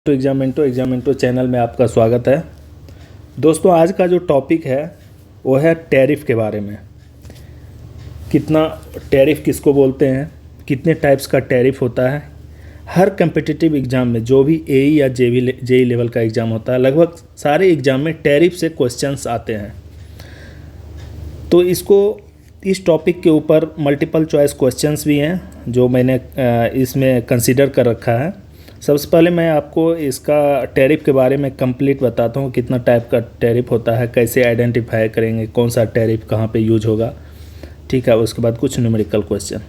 तो एग्जामिनेटो चैनल में आपका स्वागत है। दोस्तों, आज का जो टॉपिक है वो है टैरिफ के बारे में। कितना टैरिफ किसको बोलते हैं, कितने टाइप्स का टैरिफ होता है। हर कम्पिटिटिव एग्ज़ाम में जो भी एई या जेई लेवल का एग्ज़ाम होता है, लगभग सारे एग्ज़ाम में टैरिफ से क्वेश्चंस आते हैं। तो इस टॉपिक के ऊपर मल्टीपल चॉइस क्वेश्चंस भी हैं जो मैंने इसमें कंसीडर कर रखा है। सबसे पहले मैं आपको इसका टैरिफ के बारे में कंप्लीट बताता हूँ, कितना टाइप का टैरिफ होता है, कैसे आइडेंटिफाई करेंगे, कौन सा टैरिफ कहाँ पे यूज होगा। ठीक है, उसके बाद कुछ न्यूमेरिकल क्वेश्चन।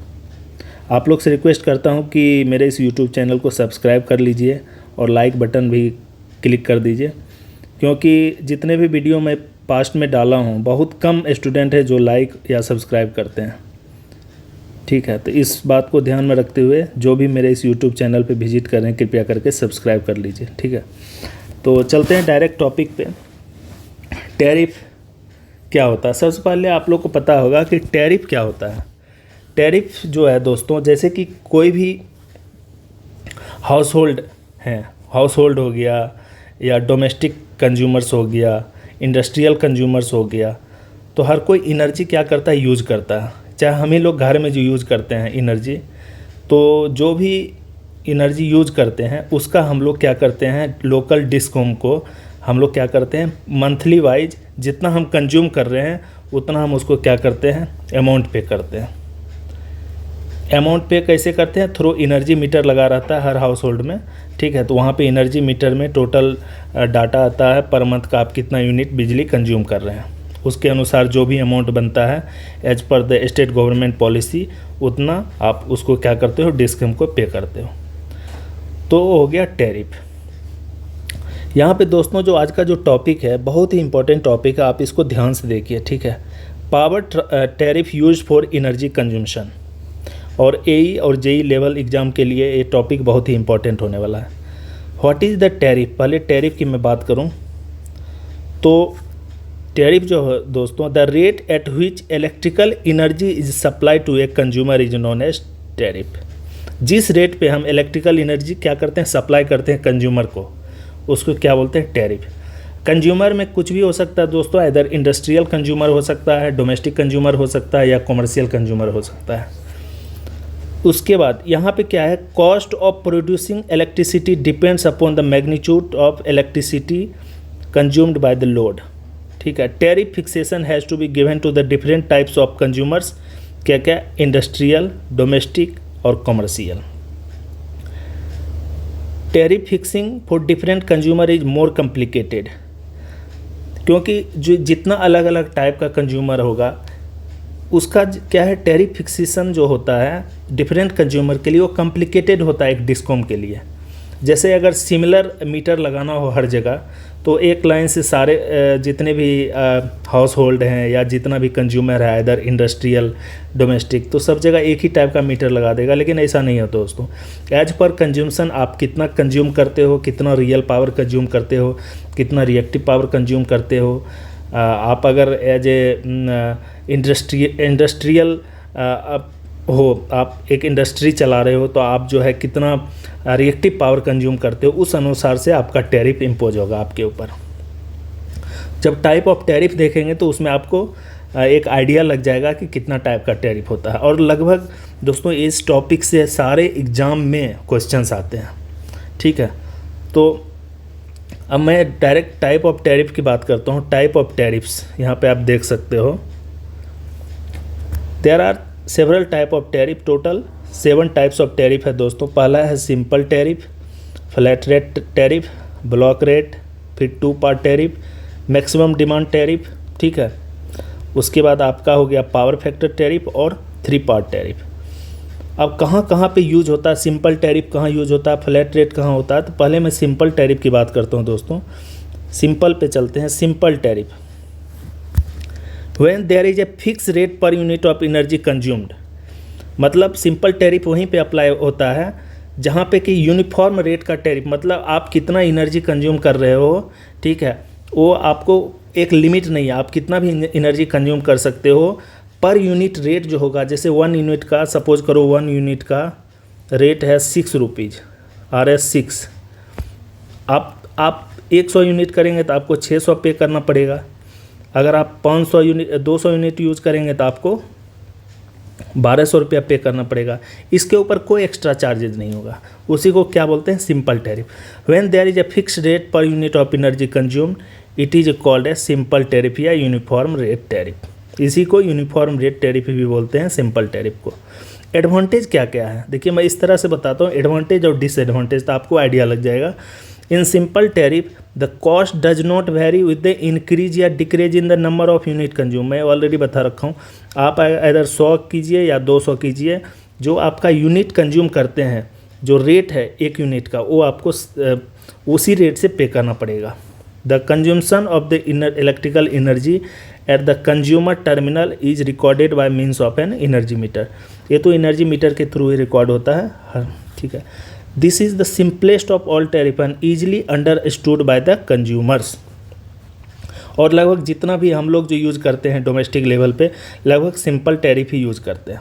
आप लोग से रिक्वेस्ट करता हूँ कि मेरे इस यूट्यूब चैनल को सब्सक्राइब कर लीजिए और लाइक बटन भी क्लिक कर दीजिए, क्योंकि जितने भी वीडियो मैं पास्ट में डाला हूँ बहुत कम स्टूडेंट है जो लाइक या सब्सक्राइब करते हैं। ठीक है, तो इस बात को ध्यान में रखते हुए जो भी मेरे इस यूट्यूब चैनल पे विजिट करें कृपया करके सब्सक्राइब कर लीजिए। ठीक है, तो चलते हैं डायरेक्ट टॉपिक पे। टैरिफ क्या होता है? सबसे पहले आप लोग को पता होगा कि टैरिफ क्या होता है। टैरिफ जो है दोस्तों, जैसे कि कोई भी हाउस होल्ड हो गया या डोमेस्टिक कंज्यूमर्स हो गया, इंडस्ट्रियल कंज्यूमर्स हो गया, तो हर कोई एनर्जी क्या करता है, यूज करता है। चाहे हम ही लोग घर में जो यूज़ करते हैं एनर्जी, तो जो भी एनर्जी यूज करते हैं उसका हम लोग क्या करते हैं, लोकल डिस्कॉम को हम लोग क्या करते हैं, मंथली वाइज जितना हम कंज्यूम कर रहे हैं उतना हम उसको क्या करते हैं, अमाउंट पे करते हैं। अमाउंट पे कैसे करते हैं? थ्रू एनर्जी मीटर लगा रहता है हर हाउस होल्ड में। ठीक है, तो वहाँ पे एनर्जी मीटर में टोटल डाटा आता है पर मंथ का, आप कितना यूनिट बिजली कंज्यूम कर रहे हैं। उसके अनुसार जो भी अमाउंट बनता है as per the state government policy, उतना आप उसको क्या करते हो, डिस्कॉम को पे करते हो। तो हो गया टैरिफ। यहाँ पे दोस्तों जो आज का जो टॉपिक है बहुत ही इंपॉर्टेंट टॉपिक है, आप इसको ध्यान से देखिए। ठीक है, power tariff use for energy consumption. और एई और जेई लेवल एग्ज़ाम के लिए ये टॉपिक बहुत ही इंपॉर्टेंट होने वाला है। What is the tariff? पहले टैरिफ की मैं बात करूँ तो टैरिफ जो है दोस्तों, the rate at which electrical energy is supply to a consumer is known as tariff. जिस रेट पे हम इलेक्ट्रिकल एनर्जी क्या करते हैं, सप्लाई करते हैं कंज्यूमर को, उसको क्या बोलते हैं, टैरिफ। कंज्यूमर में कुछ भी हो सकता है दोस्तों, इधर इंडस्ट्रियल कंज्यूमर हो सकता है, डोमेस्टिक कंज्यूमर हो सकता है या कॉमर्शियल कंज्यूमर हो सकता है। उसके बाद यहाँ पे क्या है, cost of producing electricity depends upon the magnitude of electricity consumed by the load. ठीक है, tariff fixation has to be given to the different types of consumers. क्या क्या? इंडस्ट्रियल, डोमेस्टिक और commercial. Tariff fixing for different consumer is more complicated, क्योंकि जो जितना अलग अलग टाइप का कंज्यूमर होगा उसका क्या है, टैरिफ फिक्सेशन जो होता है डिफरेंट कंज्यूमर के लिए वो कॉम्प्लिकेटेड होता है एक डिस्कॉम के लिए। जैसे अगर सिमिलर मीटर लगाना हो हर जगह, तो एक लाइन से सारे जितने भी हाउस होल्ड हैं या जितना भी कंज्यूमर है, इधर इंडस्ट्रियल, डोमेस्टिक, तो सब जगह एक ही टाइप का मीटर लगा देगा। लेकिन ऐसा नहीं है दोस्तों। एज पर कंज्यूमशन आप कितना कंज्यूम करते हो, कितना रियल पावर कंज्यूम करते हो, कितना रिएक्टिव पावर कंज्यूम करते हो। आप अगर एज ए इंडस्ट्रियल हो, आप एक इंडस्ट्री चला रहे हो, तो आप जो है कितना रिएक्टिव पावर कंज्यूम करते हो, उस अनुसार से आपका टैरिफ इम्पोज होगा आपके ऊपर। जब टाइप ऑफ टैरिफ देखेंगे तो उसमें आपको एक आइडिया लग जाएगा कि कितना टाइप का टैरिफ होता है। और लगभग दोस्तों इस टॉपिक से सारे एग्ज़ाम में क्वेश्चंस आते हैं। ठीक है, तो अब मैं डायरेक्ट टाइप ऑफ टैरिफ की बात करता हूँ। टाइप ऑफ टैरिफ्स यहाँ पे आप देख सकते हो, there are several type of tariff. Total 7 types of tariff है दोस्तों। पहला है simple tariff, flat rate tariff, block rate, फिर 2 part tariff, maximum demand tariff. ठीक है, उसके बाद आपका हो गया पावर फैक्टर टैरिफ और 3 पार्ट टैरिफ। अब कहाँ कहाँ पे यूज होता है सिंपल टैरिफ, कहाँ यूज होता है फ्लैट रेट, कहाँ होता है? तो पहले मैं सिंपल टैरिफ की बात करता हूँ दोस्तों। सिंपल पे चलते हैं। Simple tariff, when there is a fix rate per unit of energy consumed. मतलब सिंपल टैरिफ वहीं पे अप्लाई होता है जहाँ पे कि यूनिफॉर्म रेट का टैरिफ, मतलब आप कितना एनर्जी कंज्यूम कर रहे हो, ठीक है, वो आपको एक लिमिट नहीं है, आप कितना भी एनर्जी कंज्यूम कर सकते हो। पर यूनिट रेट जो होगा, जैसे 1 यूनिट का, सपोज करो 1 यूनिट का रेट है 6 रुपीज़, RS 6, आप 100 यूनिट करेंगे तो आपको 600 पे करना पड़ेगा। अगर आप 500 यूनिट 200 यूनिट यूज़ करेंगे तो आपको 1200 रुपया पे करना पड़ेगा। इसके ऊपर कोई एक्स्ट्रा चार्जेज नहीं होगा। उसी को क्या बोलते हैं? Simple tariff. When there is a fixed rate per unit of energy consumed it is called a simple tariff या यूनिफॉर्म रेट टैरिफ। इसी को यूनिफॉर्म रेट टैरिफ भी बोलते हैं, सिंपल टैरिफ को। एडवांटेज क्या क्या है? देखिए मैं इस तरह से बताता हूँ, एडवांटेज और डिसएडवांटेज, तो आपको आइडिया लग जाएगा। In simple tariff the cost does not vary with the increase या decrease in the number of unit consume. मैं ऑलरेडी बता रखा हूँ, आप इधर 100 कीजिए या 200 कीजिए, जो आपका यूनिट कंज्यूम करते हैं, जो रेट है एक यूनिट का, वो आपको उसी रेट से पे करना पड़ेगा। The consumption of the electrical energy at the consumer terminal is recorded by means of an energy meter. ये तो एनर्जी मीटर के थ्रू ही रिकॉर्ड होता है, ठीक है। This is the simplest of all tariff and easily understood by the consumers. और लगभग जितना भी हम लोग जो यूज़ करते हैं डोमेस्टिक लेवल पे, लगभग सिंपल टैरिफ ही यूज़ करते हैं।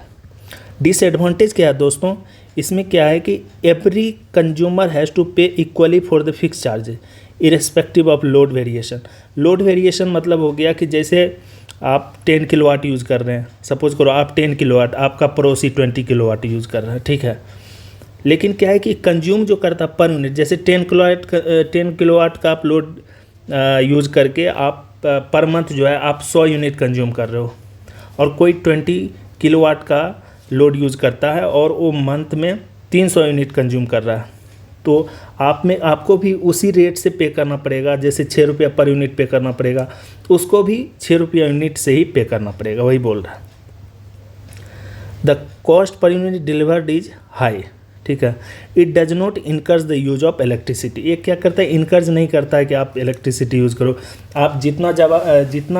डिसएडवांटेज क्या है दोस्तों? इसमें क्या है कि एवरी कंज्यूमर हैज़ टू पे equally for the fix charges irrespective of load variation. Load variation मतलब हो गया कि जैसे आप 10 किलोवाट यूज़ कर रहे हैं, सपोज करो आप 10 किलोवाट, आपका पड़ोसी 20 किलोवाट यूज़ कर रहा है, ठीक है। लेकिन क्या है कि कंज्यूम जो करता है पर यूनिट, जैसे 10 किलोवाट का आप लोड यूज़ करके आप पर मंथ जो है आप 100 यूनिट कंज्यूम कर रहे हो, और कोई 20 किलोवाट का लोड यूज़ करता है और वो मंथ में 300 यूनिट कंज्यूम कर रहा है, तो आपको भी उसी रेट से पे करना पड़ेगा। जैसे 6 रुपया पर यूनिट पे करना पड़ेगा, उसको भी 6 रुपया यूनिट से ही पे करना पड़ेगा, वही बोल रहा है। The cost per unit delivered is high, ठीक है। It does not encourage the use of electricity. ये क्या करता है? इनकर्ज नहीं करता है कि आप इलेक्ट्रिसिटी यूज़ करो। आप जितना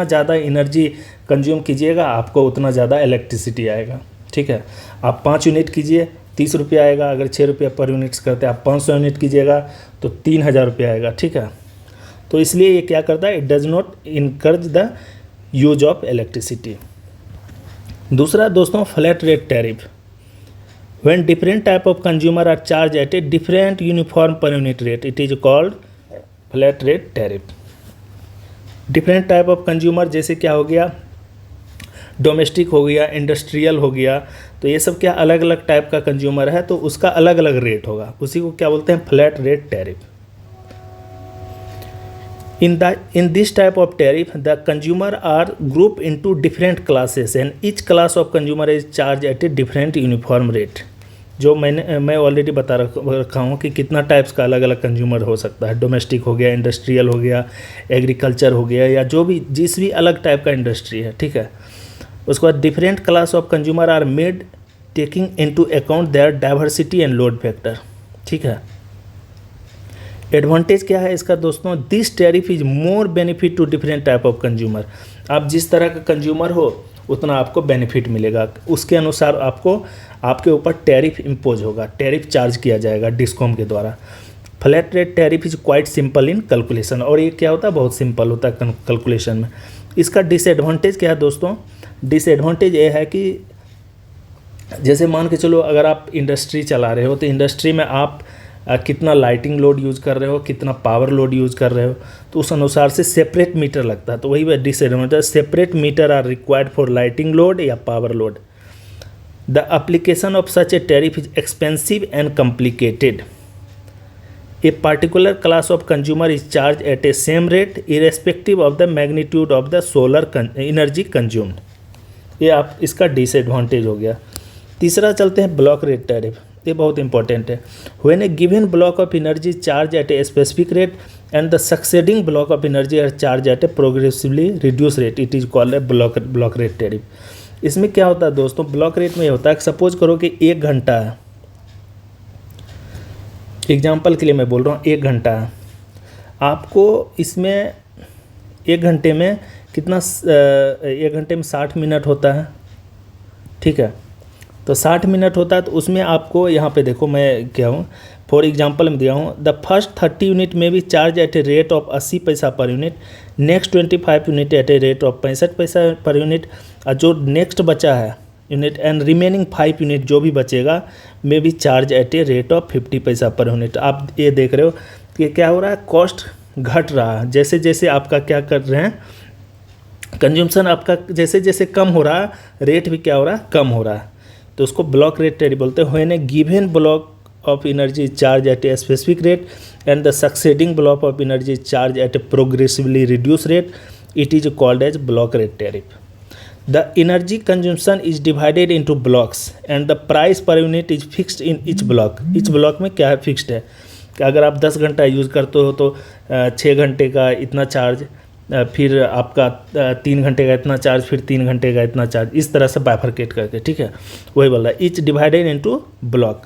ज़्यादा एनर्जी कंज्यूम कीजिएगा आपको उतना ज़्यादा इलेक्ट्रिसिटी आएगा, ठीक है। आप 5 यूनिट कीजिए 30 रुपया आएगा, अगर 6 रुपया पर यूनिट्स करते हैं, आप 500 यूनिट कीजिएगा तो 3000 रुपया आएगा, ठीक है। तो इसलिए ये क्या करता है? It does not encourage the use of electricity. दूसरा दोस्तों, flat rate tariff. When different type of consumer are charged at a different uniform per unit rate, it is called flat rate tariff. Different type of consumer जैसे क्या हो गया, domestic हो गया, industrial हो गया, तो ये सब क्या अलग अलग टाइप का कंज्यूमर है, तो उसका अलग अलग रेट होगा। उसी को क्या बोलते हैं? Flat rate tariff. In this type of tariff, the consumer are grouped into different classes and each class of consumer is charged at a different uniform rate. जो मैं ऑलरेडी बता रखा हूँ कि कितना टाइप्स का अलग अलग कंज्यूमर हो सकता है। डोमेस्टिक हो गया, इंडस्ट्रियल हो गया, एग्रीकल्चर हो गया, या जो भी जिस भी अलग टाइप का इंडस्ट्री है, ठीक है। उसके बाद different class of consumer are made taking into account their diversity and load factor, ठीक है। एडवांटेज क्या है इसका दोस्तों? This tariff is more benefit to different type of consumer. आप जिस तरह का कंज्यूमर हो उतना आपको बेनिफिट मिलेगा, उसके अनुसार आपके ऊपर टैरिफ इम्पोज होगा, टैरिफ चार्ज किया जाएगा डिस्कॉम के द्वारा। Flat rate tariff is quite simple in calculation, और ये क्या होता है? बहुत सिंपल होता है कैलकुलेशन में। इसका डिसएडवांटेज क्या है दोस्तों? डिसएडवांटेज ये है कि जैसे मान के चलो अगर आप इंडस्ट्री चला रहे हो, तो इंडस्ट्री में आप कितना लाइटिंग लोड यूज़ कर रहे हो, कितना पावर लोड यूज़ कर रहे हो, तो उस अनुसार से सेपरेट मीटर लगता है। तो वही disadvantage, separate meter are required for lighting load या power load. The application of such a tariff is expensive and complicated. A particular class of consumer is charge at a same rate irrespective of the magnitude of the solar energy consumed. ये आप इसका disadvantage हो गया। तीसरा चलते हैं block rate tariff. ये बहुत इंपॉर्टेंट है। When a given block of energy charge at a specific rate and the succeeding block of energy are charge at a progressively reduce rate, it is called a block rate tariff. इसमें क्या होता है दोस्तों? Block rate में ये होता है कि सपोज करो कि 1 घंटा है, एग्जाम्पल के लिए मैं बोल रहा हूँ 1 घंटा है, आपको इसमें 1 घंटे में कितना 1 घंटे में 60 मिनट होता है, ठीक है। तो 60 मिनट होता है, तो उसमें आपको यहाँ पे देखो मैं क्या हूँ, फॉर एग्जांपल में दिया हूँ, द फर्स्ट 30 यूनिट में भी charge at a rate of 80 paisa per unit, next 25 unit at a rate of 65 paisa per unit, और जो नेक्स्ट बचा है यूनिट एंड रिमेनिंग 5 यूनिट जो भी बचेगा में भी charge at a rate of 50 पैसा पर यूनिट। आप ये देख रहे हो कि क्या हो रहा है, कॉस्ट घट रहा है। जैसे जैसे आपका क्या कर रहे हैं, कंज्यूमशन आपका जैसे जैसे कम हो रहा है, रेट भी क्या हो रहा है, कम हो रहा है। तो उसको ब्लॉक रेट टेरिफ बोलते हैं। When a given block of energy is charge at a specific rate and the succeeding block of energy is charge at a progressively reduce rate, it is called as block rate tariff. The energy consumption is divided into blocks and the price per unit is fixed in each block. each block में क्या है, fixed है कि अगर आप 10 घंटा use करते हो तो 6 घंटे का इतना चार्ज, फिर आपका 3 घंटे का इतना चार्ज, फिर 3 घंटे का इतना चार्ज, इस तरह से बाइफरकेट करके, ठीक है, वही बोल रहा है। Each divided into block.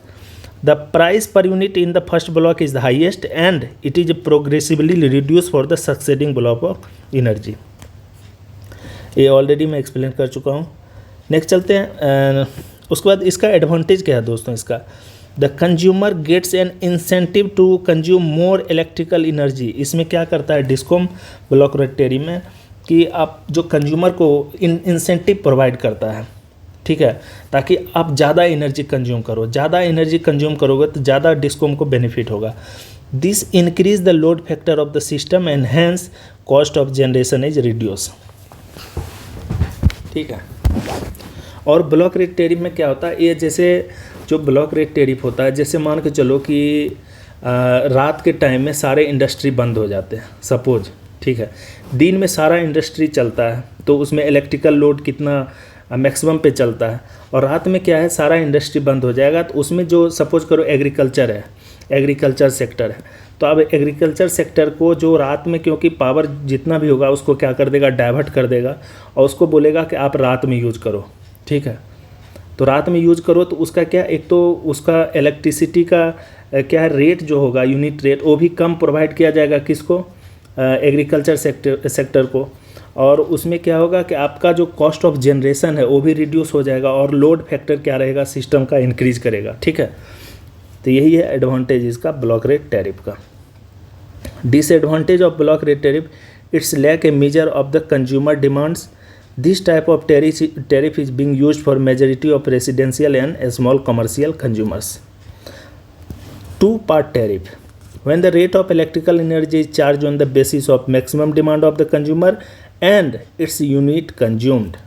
The price per unit in the first block is the highest and it is progressively reduce for the succeeding block of energy. ये ऑलरेडी मैं एक्सप्लेन कर चुका हूँ। नेक्स्ट चलते हैं। उसके बाद इसका एडवांटेज क्या है दोस्तों, इसका the consumer gets an incentive to consume more electrical energy. इसमें क्या करता है डिस्कॉम ब्लॉक रेट टेरिफ में, कि आप जो कंज्यूमर को इंसेंटिव प्रोवाइड करता है, ठीक है, ताकि आप ज़्यादा एनर्जी कंज्यूम करो। ज़्यादा एनर्जी कंज्यूम करोगे तो ज़्यादा डिस्कॉम को बेनिफिट होगा। This increase the load factor of the system and hence cost of generation is reduce, ठीक है। और ब्लॉक रेट टेरिफ में क्या होता है, ये जैसे जो ब्लॉक रेट टेरिफ होता है, जैसे मान के चलो कि रात के टाइम में सारे इंडस्ट्री बंद हो जाते हैं सपोज, ठीक है। दिन में सारा इंडस्ट्री चलता है तो उसमें इलेक्ट्रिकल लोड कितना मैक्सिमम पे चलता है, और रात में क्या है, सारा इंडस्ट्री बंद हो जाएगा तो उसमें जो सपोज करो एग्रीकल्चर है, एग्रीकल्चर सेक्टर है, तो अब एग्रीकल्चर सेक्टर को जो रात में, क्योंकि पावर जितना भी होगा उसको क्या कर देगा, डाइवर्ट कर देगा और उसको बोलेगा कि आप रात में यूज़ करो, ठीक है। तो रात में यूज़ करो तो उसका क्या, एक तो उसका इलेक्ट्रिसिटी का क्या है रेट जो होगा, यूनिट रेट, वो भी कम प्रोवाइड किया जाएगा किसको, एग्रीकल्चर सेक्टर को। और उसमें क्या होगा कि आपका जो कॉस्ट ऑफ जनरेशन है वो भी रिड्यूस हो जाएगा और लोड फैक्टर क्या रहेगा, सिस्टम का इंक्रीज करेगा, ठीक है। तो यही है एडवांटेज इसका ब्लॉक रेट टैरिफ का। Disadvantage of block rate tariff, it's lack a measure of the consumer demands. This type of tariff is being used for majority of residential and small commercial consumers. Two part tariff, when the rate of electrical energy is charged on the basis of maximum demand of the consumer and its unit consumed,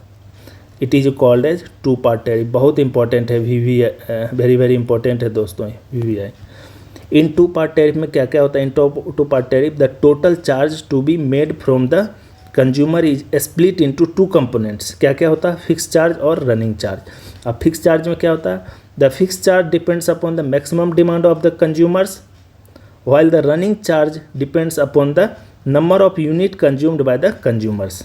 it is called as two part tariff। बहुत important है VVI, very very important है दोस्तों VVI। इन two part tariff में क्या क्या होता है, in two part tariff the total charge to be made from the consumer is split into two components. क्या क्या होता है, फिक्स चार्ज और रनिंग चार्ज। अब फिक्स चार्ज में क्या होता है, the fix charge depends upon the maximum demand of the consumers while the running charge depends upon the number of unit consumed by the consumers।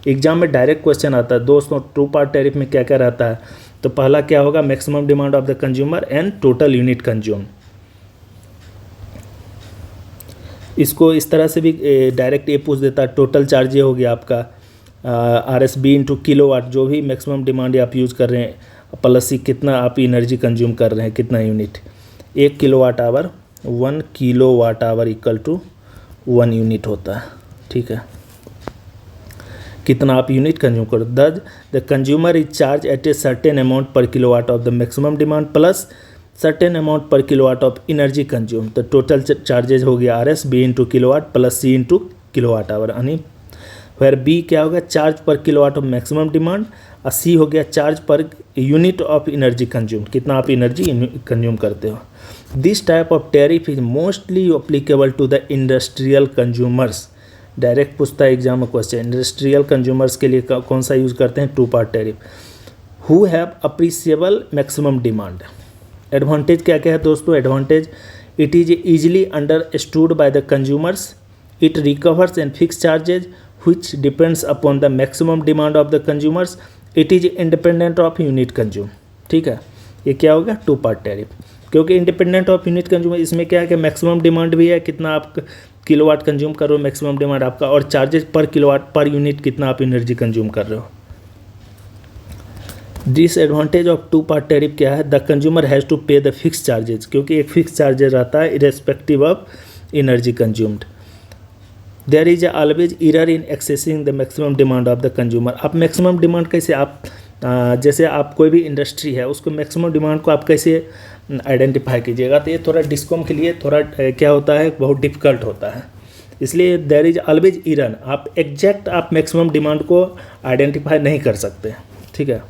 Exam में direct question आता है दोस्तों, to part tariff में क्या क्या रहता है। तो पहला क्या होगा, maximum demand of the consumer and total unit consume. इसको इस तरह से भी डायरेक्ट ये पूछ देता है, टोटल चार्ज ये हो गया आपका RSB इंटू किलोवाट, जो भी मैक्सिमम डिमांड आप यूज़ कर रहे हैं, प्लस ही कितना आप एनर्जी कंज्यूम कर रहे हैं, कितना unit. 1 kilowatt hour, 1 kilowatt hour equal to 1 unit होता है, ठीक है। कितना आप यूनिट कंज्यूम करो। The consumer is charge at a certain amount per kilowatt of the maximum demand plus certain amount per kilowatt of energy consume. तो total charges हो गया RSB into kilowatt plus C into kilowatt hour, यानी where B क्या होगा, charge per kilowatt of maximum demand, और C हो गया charge per unit of energy consume, कितना आप एनर्जी कंज्यूम करते हो। This type of tariff is mostly applicable to the industrial consumers. Direct पूछता है एग्जाम में क्वेश्चन, इंडस्ट्रियल कंज्यूमर्स के लिए कौन सा यूज़ करते हैं, two part tariff. Who have appreciable maximum demand. Advantage क्या क्या है दोस्तों, advantage, it is easily understood by the consumers, it recovers and fix charges which depends upon the maximum demand of the consumers, it is independent of unit consume, ठीक है। ये क्या होगा, to part tariff, क्योंकि independent of unit consume, इसमें क्या है कि मैक्सिमम डिमांड भी है, कितना आप किलोवाट कंज्यूम कर रहे हो मैक्सिमम डिमांड आपका, और चार्जेस पर किलोवाट पर यूनिट कितना आप एनर्जी कंज्यूम कर रहे हो। Disadvantage of two part tariff क्या है, the consumer has to pay the fix charges, क्योंकि एक फिक्स चार्जेज रहता है irrespective of energy consumed. There is always error in accessing the maximum demand of the consumer. आप maximum demand कैसे, आप जैसे आप कोई भी इंडस्ट्री है उसको मैक्सिमम डिमांड को आप कैसे आइडेंटिफाई कीजिएगा। तो ये थोड़ा डिस्कॉम के लिए थोड़ा क्या होता है, बहुत डिफ़िकल्ट होता है, इसलिए देयर इज ऑलवेज इरर। आप एग्जैक्ट आप मैक्सिमम डिमांड को आइडेंटिफाई नहीं कर सकते, ठीक है।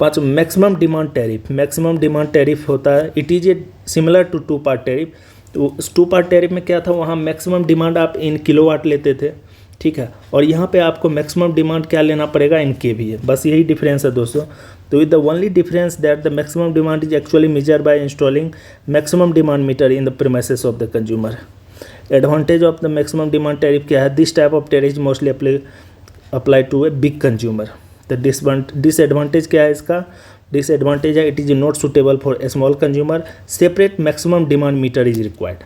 पाँच, maximum demand tariff. Maximum demand tariff होता है, it is a similar to two part tariff. तो उस टू पार्ट टैरिफ में क्या था, वहाँ मैक्सिमम डिमांड आप इन किलोवाट लेते थे, ठीक है, और यहाँ पे आपको मैक्सिमम डिमांड क्या लेना पड़ेगा, इन केवीए। बस यही डिफरेंस है दोस्तों। तो with the only difference that the maximum demand is actually measured by installing maximum demand meter in the premises of the consumer. Advantage of the maximum demand tariff क्या है, this type of tariff mostly apply to a big consumer. The disadvantage क्या है इसका, disadvantage है, it is not suitable for a small consumer, separate maximum demand meter is required.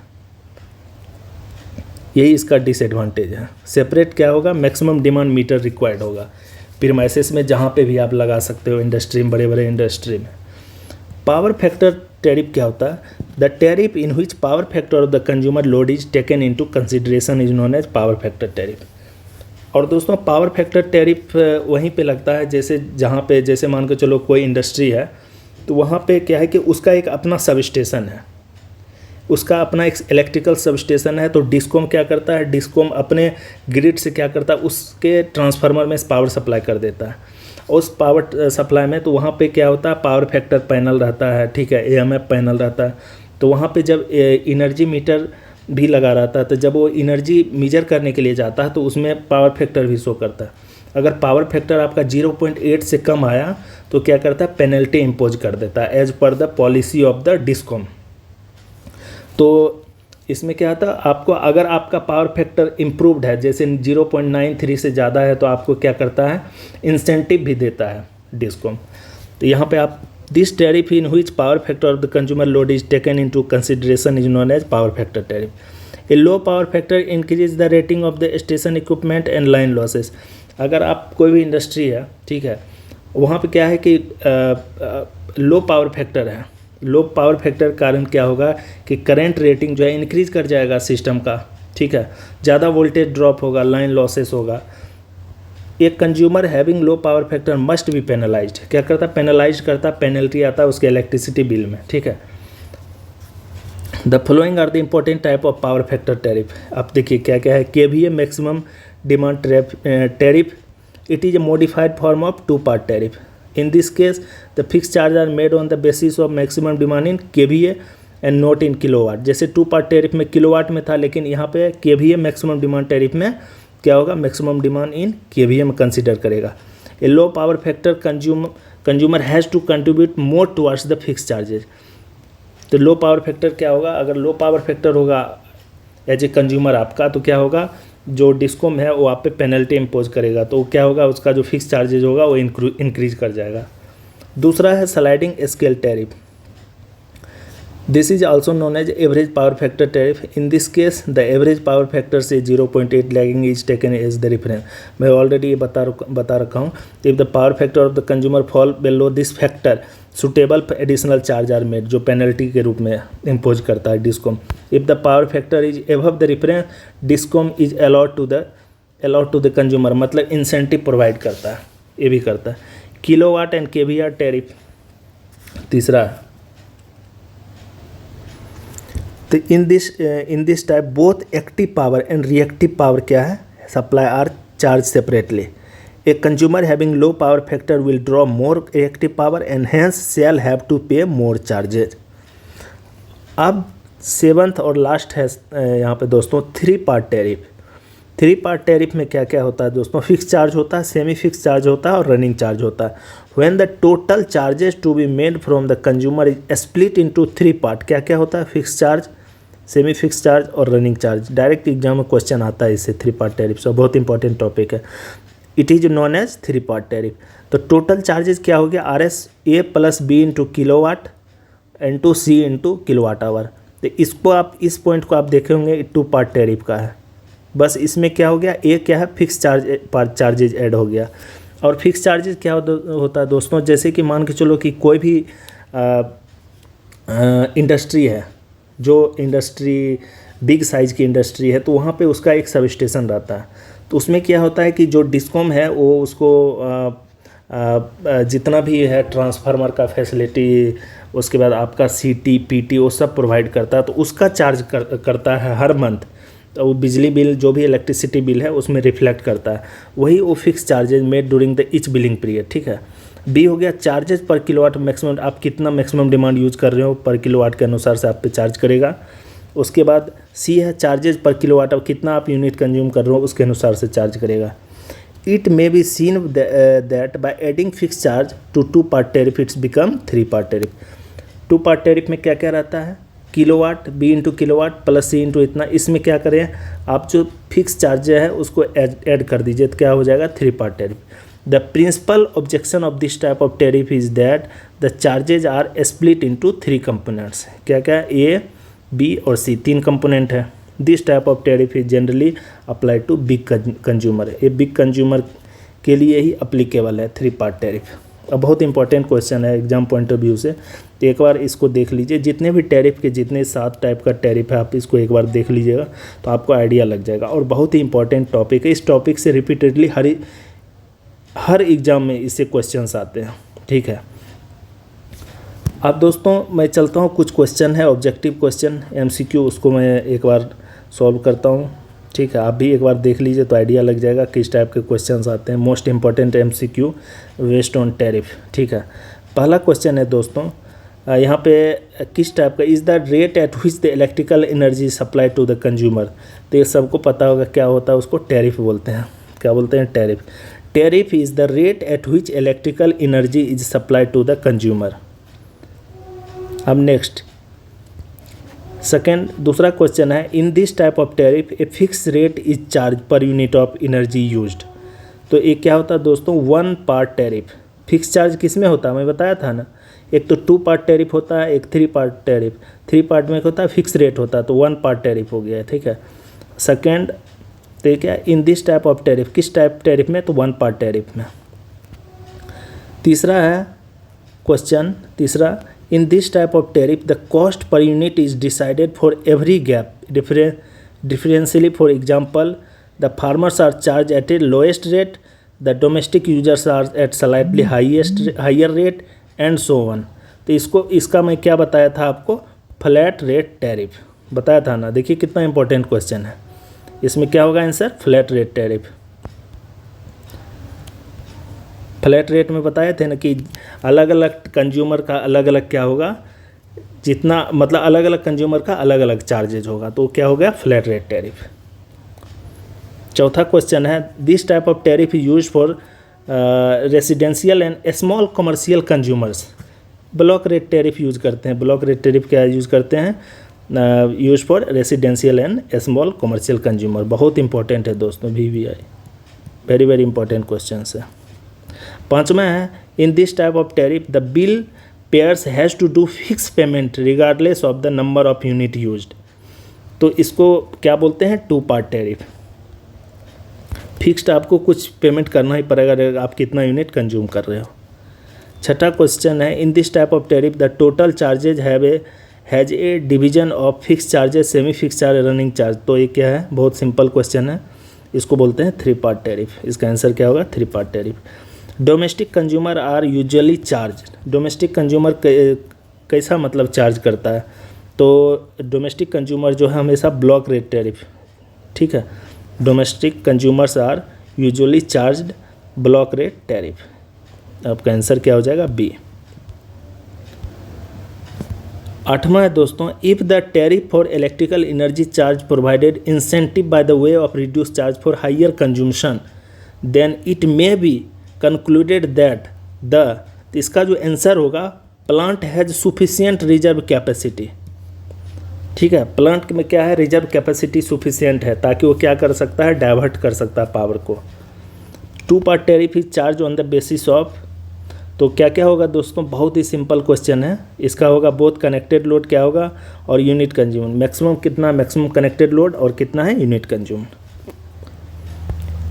यही इसका disadvantage है, separate क्या होगा, मैक्सिमम डिमांड मीटर रिक्वायर्ड होगा प्रीमाइसेस में, जहाँ पे भी आप लगा सकते हो, इंडस्ट्री में, बड़े बड़े इंडस्ट्री में। पावर फैक्टर टैरिफ क्या होता है, the tariff in which power factor of the consumer load is taken into consideration is known as power factor tariff. और दोस्तों पावर फैक्टर टैरिफ वहीं पे लगता है जैसे जहाँ पे, जैसे मान के चलो कोई इंडस्ट्री है, तो वहाँ पे क्या है कि उसका एक अपना सब स्टेशन है, उसका अपना एक इलेक्ट्रिकल सब स्टेशन है। तो डिस्कॉम क्या करता है, डिस्कॉम अपने ग्रिड से क्या करता है, उसके ट्रांसफार्मर में पावर सप्लाई कर देता है। उस पावर सप्लाई में तो वहाँ पे क्या होता है, पावर फैक्टर पैनल रहता है, ठीक है, एएमएफ पैनल रहता है। तो वहाँ पे जब एनर्जी मीटर भी लगा रहता है, तो जब वो एनर्जी मेजर करने के लिए जाता है तो उसमें पावर फैक्टर भी शो करता है। अगर पावर फैक्टर आपका 0.8 से कम आया तो क्या करता है, पेनल्टी इम्पोज कर देता है as per the policy of the discom. तो इसमें क्या था, आपको अगर आपका पावर फैक्टर इम्प्रूव्ड है, जैसे 0.93 से ज़्यादा है, तो आपको क्या करता है, इंसेंटिव भी देता है डिस्कॉम। तो यहाँ पे आप this tariff in which power factor of the consumer load is taken into consideration is known as power factor tariff. A low power factor increase the rating of the station equipment and line losses. अगर आप कोई भी industry है, ठीक है, वहाँ पे क्या है कि लो पावर फैक्टर है, लो पावर फैक्टर कारण क्या होगा कि करंट रेटिंग जो है इंक्रीज कर जाएगा सिस्टम का, ठीक है, ज़्यादा वोल्टेज ड्रॉप होगा, लाइन लॉसेस होगा। एक consumer having low power factor must be penalised, क्या करता है, पेनलाइज करता, पेनल्टी आता है उसके इलेक्ट्रिसिटी बिल में, ठीक है। The following are the important type of power factor tariff. आप देखिए क्या क्या है, kVA maximum demand tariff, it is a modified form of two part tariff. In this case, the fixed charges are made on the basis of maximum demand in kVA and not in kilowatt। जैसे to part tariff में kilowatt में था, लेकिन यहाँ पे kVA maximum demand tariff में क्या होगा, मैक्सिमम डिमांड इन kVA में कंसिडर करेगा। A low power factor consumer has to contribute more towards the fix charges. तो लो पावर फैक्टर क्या होगा, अगर लो पावर फैक्टर होगा एज ए कंज्यूमर आपका, तो क्या होगा, जो डिस्कॉम है वो आप पे पेनल्टी इम्पोज करेगा, तो क्या होगा, उसका जो फिक्स चार्जेज होगा वो इंक्रीज कर जाएगा। दूसरा है sliding scale tariff. This is also known as average power factor tariff. In this case the average power factor say 0.8 lagging is taken as the reference. मैं ऑलरेडी ये बता रखा हूँ। If the power factor of the consumer fall below this factor suitable additional charge are made, जो penalty के रूप में impose करता है discom. If the power factor is above the reference, discom is allowed to the consumer, मतलब incentive provide करता है, ये भी करता है। किलोवाट एंड केवीआर टैरिफ तीसरा है। तो in this type both active power and reactive power क्या है, supply are charge separately. A consumer having low power factor will draw more reactive power and hence shall have to pay more charges। अब seventh और last है यहाँ पे दोस्तों three part tariff. Three part tariff में क्या क्या होता है दोस्तों, फिक्स चार्ज होता है, सेमी फिक्स चार्ज होता है और रनिंग चार्ज होता है। When the total charges to be made from the consumer is split into three part, क्या क्या होता है, fix charge, semi fix charge और रनिंग चार्ज। डायरेक्ट एग्जाम में क्वेश्चन आता है इससे थ्री पार्ट टैरिफ से, बहुत इंपॉर्टेंट टॉपिक है। It is known as three part tariff. तो टोटल चार्जेस क्या हो गया, RS A plus B into kilowatt into C into kilo watt hour. तो इसको आप, इस पॉइंट को आप देखे होंगे टू पार्ट टैरिफ का है। बस इसमें क्या हो गया, A क्या है, फिक्स चार्जेज ऐड हो गया। और फिक्स चार्जेस क्या होता है दोस्तों, जैसे कि मान के चलो कि कोई भी इंडस्ट्री है, जो इंडस्ट्री बिग साइज़ की इंडस्ट्री है, तो वहाँ पे उसका एक सब स्टेशन रहता है। तो उसमें क्या होता है कि जो डिस्कॉम है वो उसको जितना भी है ट्रांसफार्मर का फैसिलिटी, उसके बाद आपका सीटी पीटी वो सब प्रोवाइड करता है, तो उसका चार्ज करता है हर मंथ। तो वो बिजली बिल जो भी इलेक्ट्रिसिटी बिल है उसमें रिफ्लेक्ट करता है, वही वो fix charges made during the each billing period. ठीक है। बी हो गया चार्जेज पर किलोवाट मैक्सिमम, आप कितना मैक्सिमम डिमांड यूज कर रहे हो पर किलोवाट के अनुसार से आप पे चार्ज करेगा। उसके बाद सी है चार्जेज पर किलोवाट, अब कितना आप यूनिट कंज्यूम कर रहे हो उसके अनुसार से चार्ज करेगा। It may be seen that by adding fix charge to 2 part tariff it's become 3 part tariff. 2 part tariff में क्या क्या रहता है, kilowatt, B into kilowatt plus C into इतना। इसमें क्या करें आप, जो फिक्स चार्ज है उसको ऐड कर दीजिए तो क्या हो जाएगा 3 part tariff. The principal objection of this type of tariff is that the charges are split into 3 components. क्या क्या, ए बी और सी 3 कंपोनेंट है। This type of tariff is generally apply to big consumer, ये big consumer के लिए ही applicable है 3 part tariff. अब बहुत इंपॉर्टेंट क्वेश्चन है एग्जाम पॉइंट ऑफ व्यू से, तो एक बार इसको देख लीजिए। जितने भी टैरिफ के जितने 7 टाइप का टैरिफ है आप इसको एक बार देख लीजिएगा तो आपको आइडिया लग जाएगा। और बहुत ही इंपॉर्टेंट टॉपिक है, इस टॉपिक से रिपीटेडली हर एग्ज़ाम में इससे क्वेश्चंस आते हैं। ठीक है। अब दोस्तों मैं चलता हूँ, कुछ क्वेश्चन है ऑब्जेक्टिव क्वेश्चन MCQ, उसको मैं एक बार सॉल्व करता हूँ। ठीक है, आप भी एक बार देख लीजिए तो आइडिया लग जाएगा किस टाइप के क्वेश्चंस आते हैं। Most important MCQ based on tariff. ठीक है, पहला क्वेश्चन है दोस्तों यहाँ पे किस टाइप का, is the rate at which the electrical energy supply to the consumer. तो ये सबको पता होगा क्या होता है, उसको टैरिफ बोलते हैं। क्या बोलते हैं, tariff. Tariff is the rate at which electrical energy is supply to the consumer. अब नेक्स्ट सेकेंड दूसरा क्वेश्चन है, in this type of tariff a fix rate is charge per unit of energy used. तो ये क्या होता है दोस्तों, 1 part tariff. Fix charge किस में होता है, मैं बताया था ना, एक तो 2 पार्ट टैरिफ होता है, एक 3 पार्ट टैरिफ। 3 पार्ट में होता है फिक्स रेट होता है, तो 1 पार्ट टैरिफ हो गया है। ठीक है। सेकेंड तो ये क्या, इन दिस टाइप ऑफ टैरिफ, किस टाइप टैरिफ में, तो 1 पार्ट टैरिफ में। तीसरा है क्वेश्चन, तीसरा, in this type of tariff the cost per unit is decided for every gap differentially. For example, the farmers are charged at a lowest rate, the domestic users are at slightly higher rate and so on. तो इसका मैं क्या बताया था आपको, flat rate tariff बताया था ना। देखिए कितना इंपॉर्टेंट क्वेश्चन है, इसमें क्या होगा answer, flat rate tariff. Flat rate में बताए थे ना कि अलग अलग कंज्यूमर का अलग अलग क्या होगा, जितना मतलब अलग अलग कंज्यूमर का अलग अलग चार्जेज होगा, तो क्या हो गया फ्लैट रेट टैरिफ। चौथा क्वेश्चन है, this type of tariff is use for residential and small commercial consumers. Block rate tariff use करते हैं। ब्लॉक रेट टैरिफ क्या यूज करते हैं, use for residential and small commercial consumer. बहुत important है दोस्तों, VVI very very important question है। पांचवा है, in this type of tariff the bill payers has to do fix payment regardless of the number of unit used. तो इसको क्या बोलते हैं, 2 पार्ट टैरिफ। फिक्स्ड आपको कुछ पेमेंट करना ही पड़ेगा आप कितना यूनिट कंज्यूम कर रहे हो। छठा क्वेश्चन है, in this type of tariff the total charges has A division of fix charges, semi fix charge, running charge. तो ये क्या है, बहुत सिंपल क्वेश्चन है, इसको बोलते हैं 3 पार्ट टैरिफ। इसका आंसर क्या होगा, 3 part tariff. Domestic consumer are usually charge. Domestic consumer कैसा मतलब चार्ज करता है, तो डोमेस्टिक कंज्यूमर जो है हमेशा ब्लॉक रेट टैरिफ। ठीक है, domestic consumers are usually charged block rate tariff. आपका आंसर क्या हो जाएगा, बी। आठवां है दोस्तों, if the tariff for electrical energy charge provided incentive by the way of reduce charge for higher consumption then it may be concluded that the, इसका जो answer होगा, plant has sufficient reserve capacity. ठीक है, plant में क्या है, reserve capacity sufficient है ताकि वो क्या कर सकता है, डाइवर्ट कर सकता है पावर को। 2 part tariff is charge on the basis of, तो क्या क्या होगा दोस्तों, बहुत ही सिंपल क्वेश्चन है। इसका होगा बोथ कनेक्टेड लोड क्या होगा और यूनिट कंज्यूम। मैक्सिमम कितना, मैक्सिमम कनेक्टेड लोड और कितना है यूनिट कंज्यूम।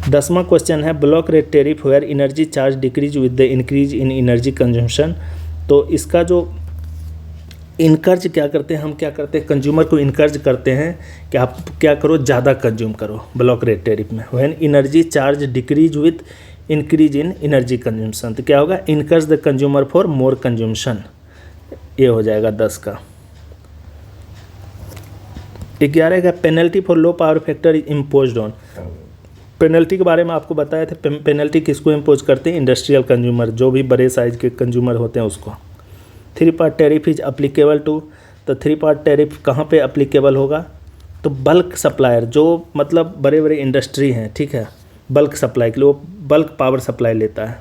10वां क्वेश्चन है, block rate tariff where energy charge decrease with the increase in energy consumption. तो इसका जो इनकर्ज क्या करते हैं, हम क्या करते हैं, कंज्यूमर को इनकर्ज करते हैं कि आप क्या करो, ज़्यादा कंज्यूम करो। ब्लॉक रेट टैरिफ में when energy charge decrease with increase in energy consumption. तो क्या होगा, encourage the consumer for more consumption, ये हो जाएगा 10 का। 11 का penalty for low power factor is imposed on. Penalty के बारे में आपको बताया था, पेनल्टी किसको इम्पोज करते हैं, इंडस्ट्रियल कंज्यूमर, जो भी बड़े साइज के कंज्यूमर होते हैं उसको। 3 part tariff is applicable to, तो 3 पार्ट टैरिफ कहाँ पे अप्लीकेबल होगा, तो बल्क सप्लायर, जो मतलब बड़े बड़े इंडस्ट्री हैं, ठीक है, बल्क सप्लाई के लिए, वो बल्क पावर सप्लाई लेता है।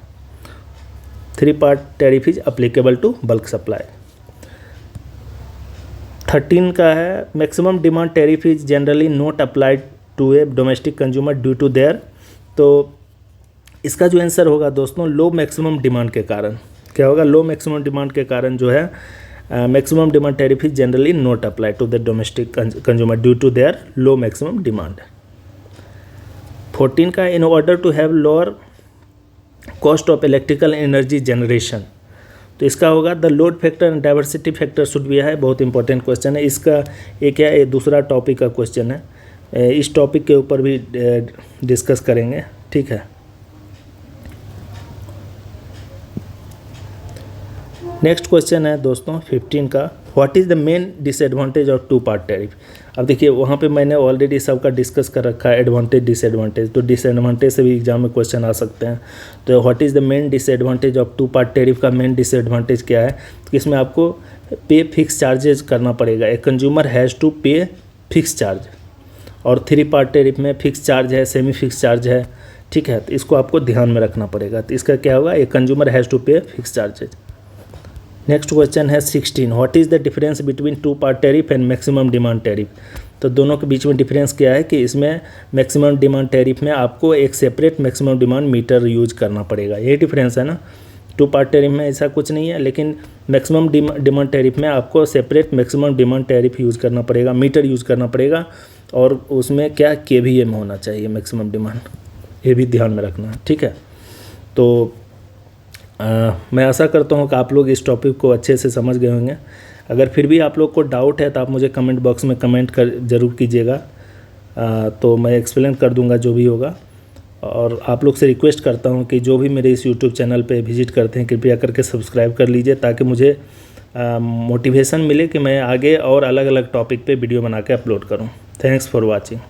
3 part tariff is applicable to bulk supply. 13 का है maximum demand tariff is generally not applied to a domestic consumer due to their. तो इसका जो आंसर होगा दोस्तों, लो मैक्सिमम डिमांड के कारण। क्या होगा, लो मैक्सिमम डिमांड के कारण जो है maximum demand tariff is generally not applied to the domestic consumer due to their low maximum demand. 14 का in order to have lower cost of electrical energy generation. तो इसका होगा the load factor and diversity factor should be है, बहुत important question है इसका। एक क्या है, दूसरा टॉपिक का क्वेश्चन है, इस टॉपिक के ऊपर भी डिस्कस करेंगे, ठीक है। नेक्स्ट क्वेश्चन है दोस्तों 15 का, what is the main disadvantage of 2 part tariff. अब देखिए वहाँ पे मैंने ऑलरेडी सबका डिस्कस कर रखा है, एडवांटेज डिसएडवांटेज, तो डिसएडवांटेज से भी एग्जाम में क्वेश्चन आ सकते हैं। तो what is the main disadvantage of 2 part tariff का मेन डिसएडवांटेज क्या है, कि इसमें आपको पे फिक्स चार्जेज करना पड़ेगा, ए कंज्यूमर हैज़ टू पे फिक्स चार्ज। और 3 पार्ट टैरिफ में फिक्स चार्ज है, सेमी फिक्स चार्ज है, ठीक है, तो इसको आपको ध्यान में रखना पड़ेगा। तो इसका क्या होगा, ए कंज्यूमर हैज़ टू पे फिक्स चार्जेज। नेक्स्ट क्वेश्चन है 16, what is the difference between 2 part tariff and maximum demand tariff. तो दोनों के बीच में डिफरेंस क्या है, कि इसमें मैक्सिमम डिमांड टैरिफ में आपको एक separate maximum demand meter use करना पड़ेगा, यही डिफरेंस है ना। 2 पार्ट टैरिफ में ऐसा कुछ नहीं है, लेकिन मैक्सिमम डिमांड टैरिफ में आपको separate maximum demand tariff use करना पड़ेगा, मीटर यूज़ करना पड़ेगा, और उसमें क्या KVA में होना चाहिए मैक्सिमम डिमांड, ये भी ध्यान में रखना है, ठीक है। तो मैं आशा करता हूँ कि आप लोग इस टॉपिक को अच्छे से समझ गए होंगे। अगर फिर भी आप लोग को डाउट है तो आप मुझे कमेंट बॉक्स में कमेंट कर ज़रूर कीजिएगा, तो मैं एक्सप्लेन कर दूंगा जो भी होगा। और आप लोग से रिक्वेस्ट करता हूँ कि जो भी मेरे इस यूट्यूब चैनल पे विजिट करते हैं कृपया करके सब्सक्राइब कर लीजिए, ताकि मुझे मोटिवेशन मिले कि मैं आगे और अलग अलग टॉपिक पे वीडियो बना के अपलोड करूँ। Thanks for watching.